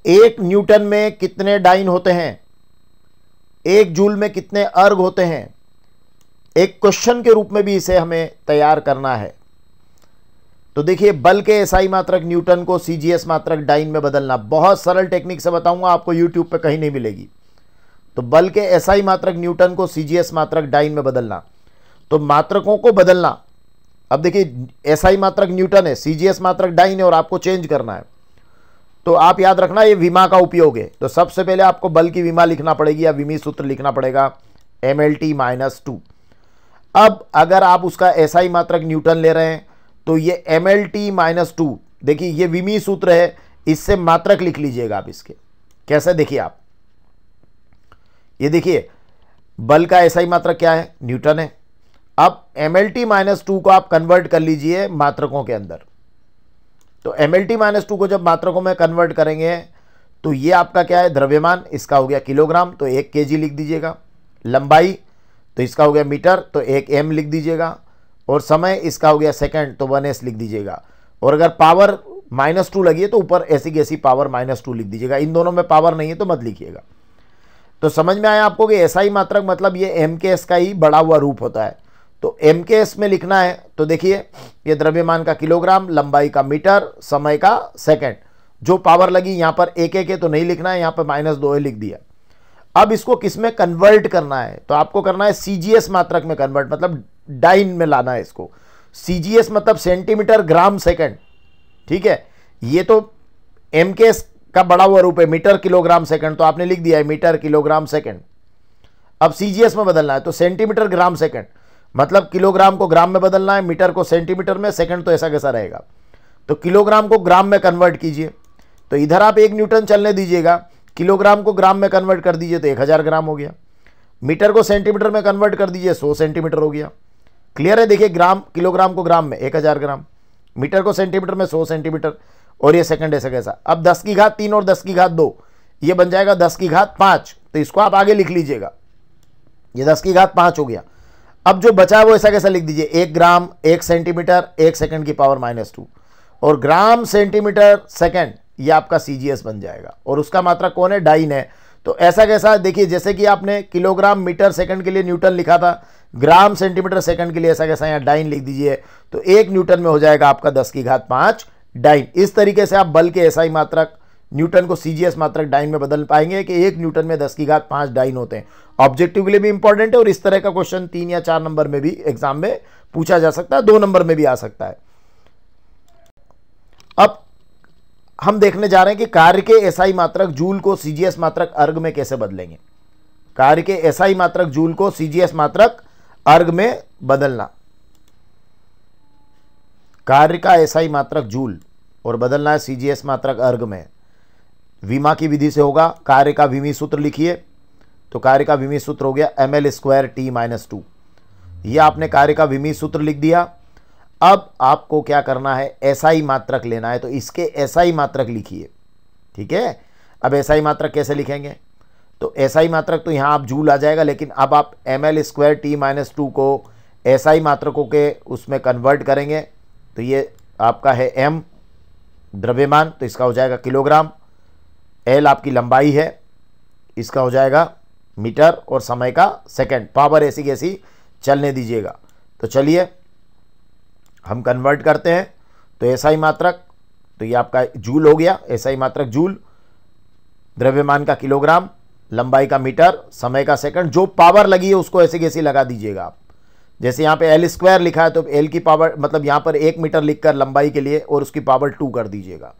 1 Newton में कितने dine होते हैं, 1 जूल में कितने अर्ग होते हैं, एक क्वेश्चन के रूप में भी इसे हमें तैयार करना है। तो देखिए, बल के एसआई मात्रक न्यूटन को सीजीएस मात्रक डाइन में बदलना, बहुत सरल टेक्निक से बताऊंगा, आपको यूट्यूब पे कहीं नहीं मिलेगी। तो बल के एसआई मात्रक न्यूटन को सीजीएस मात्रक डाइन में बदलना, तो मात्रकों को बदलना। अब देखिए, एसआई मात्रक न्यूटन है, सीजीएस मात्रक डाइन है और आपको चेंज करना है। तो आप याद रखना, ये विमा का उपयोग है। तो सबसे पहले आपको बल की विमा लिखना पड़ेगी या विमी सूत्र लिखना पड़ेगा, mlt-2। अब अगर आप उसका एसआई मात्रक न्यूटन ले रहे हैं तो ये mlt-2, देखिए ये विमी सूत्र है, इससे मात्रक लिख लीजिएगा आप इसके। कैसे, देखिए आप, ये देखिए बल का एसआई मात्रक क्या है, न्यूटन है। अब mlt-2 को आप कन्वर्ट कर लीजिए मात्रकों के अंदर। तो mlt-2 को जब मात्रकों में कन्वर्ट करेंगे तो ये आपका क्या है, द्रव्यमान, इसका हो गया किलोग्राम, तो 1 kg लिख दीजिएगा। लंबाई, तो इसका हो गया मीटर, तो 1 m लिख दीजिएगा। और समय, इसका हो गया सेकंड, तो 1s लिख दीजिएगा। और अगर पावर -2 लगी है तो ऊपर ऐसी की ऐसी पावर -2 लिख दीजिएगा। इन दोनों में पावर नहीं है तो मत लिखिएगा। तो समझ में आया आपको कि एसआई मात्रक मतलब ये mks का ही बढ़ा हुआ रूप होता है। तो mks में लिखना है तो देखिए, ये द्रव्यमान का किलोग्राम, लंबाई का मीटर, समय का सेकंड। जो पावर लगी यहाँ पर 1 है तो नहीं लिखना है, यहाँ पर -2 लिख दिया। अब इसको किस में कन्वर्ट करना है, तो आपको करना है सीजीएस मात्रक में कन्वर्ट, मतलब डाइन में लाना है इसको। सीजीएस मतलब सेंटीमीटर ग्राम सेकंड, ठीक है। ये तो mks का बढ़ा हुआ रूप है, मीटर किलोग्राम सेकंड, तो आपने लिख दिया है मीटर किलोग्राम सेकंड। अब सीजीएस में बदलना है तो सेंटीमीटर ग्राम सेकंड, मतलब किलोग्राम को ग्राम में बदलना है, मीटर को सेंटीमीटर में, सेकंड तो ऐसा कैसा रहेगा। तो किलोग्राम को ग्राम में कन्वर्ट कीजिए। तो इधर आप 1 न्यूटन चलने दीजिएगा, किलोग्राम को ग्राम में कन्वर्ट कर दीजिए तो 1000 ग्राम हो गया। मीटर को सेंटीमीटर में कन्वर्ट कर दीजिए, 100 सेंटीमीटर हो गया। क्लियर है, देखिए ग्राम, किलोग्राम को ग्राम में 1000 ग्राम, मीटर को सेंटीमीटर में 100 सेंटीमीटर, और ये सेकंड ऐसा कैसा। अब 10 की घात 3 और 10 की घात 2, ये बन जाएगा 10 की घात 5। तो इसको आप आगे लिख लीजिएगा, ये 10 की घात 5 हो गया। अब जो बचा है वो ऐसा कैसा लिख दीजिए, 1 ग्राम 1 सेंटीमीटर 1 सेकंड की पावर -2, और ग्राम सेंटीमीटर सेकंड, ये आपका सीजीएस बन जाएगा। और उसका मात्रक कौन है, डाइन है। तो ऐसा कैसा, देखिए जैसे कि आपने किलोग्राम मीटर सेकंड के लिए न्यूटन लिखा था, ग्राम सेंटीमीटर सेकंड के लिए ऐसा कैसा यहाँ डाइन लिख दीजिए। तो 1 न्यूटन में हो जाएगा आपका 10 की घात 5 डाइन। इस तरीके से आप बल के एसआई मात्रक न्यूटन को सीजीएस मात्रक डाइन में बदल पाएंगे कि 1 न्यूटन में 10 की घात 5 डाइन होते हैं। ऑब्जेक्टिव के लिए भी इंपॉर्टेंट है, और इस तरह का क्वेश्चन 3 या 4 नंबर में भी एग्जाम में पूछा जा सकता है, 2 नंबर में भी आ सकता है। अब हम देखने जा रहे हैं कि कार्य के एसआई मात्रक जूल को सीजीएस मात्रक अर्ग में कैसे बदलेंगे। कार्य के एसआई मात्रक जूल को सीजीएस मात्रक अर्ग में बदलना, कार्य का एसआई मात्रक जूल और बदलना है सीजीएस मात्रक अर्ग में। विमा की विधि से होगा। कार्य का विमी सूत्र लिखिए, तो कार्य का विमी सूत्र हो गया ml²t-2। ये आपने कार्य का विमी सूत्र लिख दिया। अब आपको क्या करना है, एसआई मात्रक लेना है, तो इसके एसआई मात्रक लिखिए, ठीक है। अब एसआई मात्रक कैसे लिखेंगे, तो एसआई मात्रक तो यहाँ आप जूल आ जाएगा, लेकिन अब आप ml²t-2 को एसआई मात्रकों के उसमें कन्वर्ट करेंगे। तो ये आपका है m द्रव्यमान, तो इसका हो जाएगा किलोग्राम, l आपकी लंबाई है, इसका हो जाएगा मीटर, और समय का सेकंड। पावर ऐसी कैसी चलने दीजिएगा। तो चलिए हम कन्वर्ट करते हैं। तो एसआई मात्रक, तो ये आपका जूल हो गया, एसआई मात्रक जूल, द्रव्यमान का किलोग्राम, लंबाई का मीटर, समय का सेकंड। जो पावर लगी है उसको ऐसे कैसे लगा दीजिएगा आप। जैसे यहाँ पे l² लिखा है तो l की पावर, मतलब यहाँ पर 1 मीटर लिखकर लंबाई के लिए, और उसकी पावर 2 कर दीजिएगा।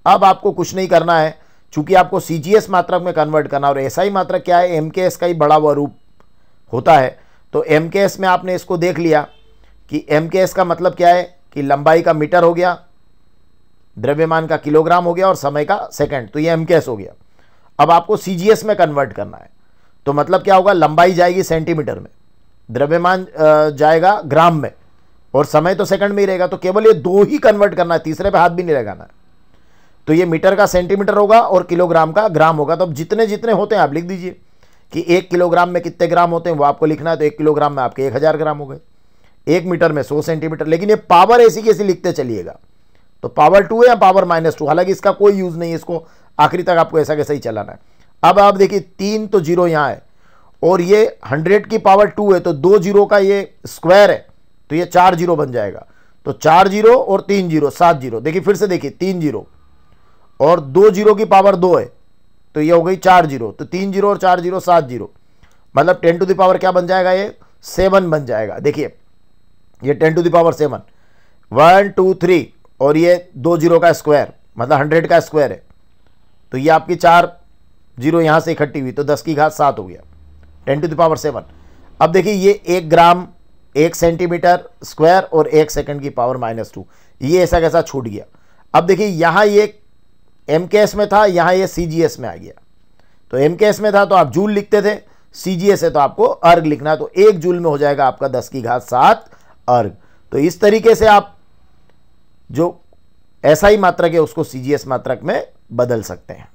अब आपको कुछ नहीं करना है, चूंकि आपको सीजीएस मात्रक में कन्वर्ट करना, और एसआई मात्रक क्या है, mks का ही बड़ा हुआ रूप होता है। तो mks में आपने इसको देख लिया कि mks का मतलब क्या है कि लंबाई का मीटर हो गया, द्रव्यमान का किलोग्राम हो गया, और समय का सेकंड, तो ये mks हो गया। अब आपको सीजीएस में कन्वर्ट करना है, तो मतलब क्या होगा, लंबाई जाएगी सेंटीमीटर में, द्रव्यमान जाएगा ग्राम में, और समय तो सेकंड में ही रहेगा। तो केवल ये 2 ही कन्वर्ट करना है, तीसरे पे हाथ भी नहीं लगाना है। तो ये मीटर का सेंटीमीटर होगा और किलोग्राम का ग्राम होगा। तो अब जितने जितने होते हैं आप लिख दीजिए कि 1 किलोग्राम में कितने ग्राम होते हैं वो आपको लिखना है। तो 1 किलोग्राम में आपके 1000 ग्राम हो गए, 1 मीटर में 100 सेंटीमीटर। लेकिन ये पावर ऐसी कैसी लिखते चलिएगा, तो पावर 2 है या पावर -2, हालांकि इसका कोई यूज नहीं है, इसको आखिरी तक आपको ऐसा कैसा ही चलाना है। अब आप देखिए 3 तो जीरो यहाँ है और ये 100 की पावर 2 है, तो 2 जीरो का ये स्क्वायर है, तो ये 4 जीरो बन जाएगा। तो 4 जीरो और 3 जीरो 7 जीरो। देखिए फिर से देखिए 3 जीरो और 2 जीरो की पावर 2 है, तो ये हो गई 4 जीरो। तो 3 जीरो और 4 जीरो 7 जीरो, मतलब 10 टू द पावर क्या बन जाएगा, ये 7 बन जाएगा। देखिए ये 10 टू द पावर 7, 1 2 3 और ये 2 जीरो का स्क्वायर मतलब 100 का स्क्वायर है, तो ये आपकी 4 जीरो यहाँ से इकट्ठी हुई, तो 10 की घात 7 हो गया, 10 टू द पावर 7। अब देखिए ये 1 ग्राम 1 सेंटीमीटर स्क्वायर और 1 सेकंड की पावर -2, ये ऐसा कैसा छूट गया। अब देखिए यहाँ ये MKS में था, यहाँ ये CGS में आ गया। तो MKS में था तो आप जूल लिखते थे, CGS है तो आपको अर्ग लिखना है, तो 1 जूल में हो जाएगा आपका 10 की घात 7 अर्ग। तो इस तरीके से आप जो SI मात्रक है उसको CGS मात्रक में बदल सकते हैं।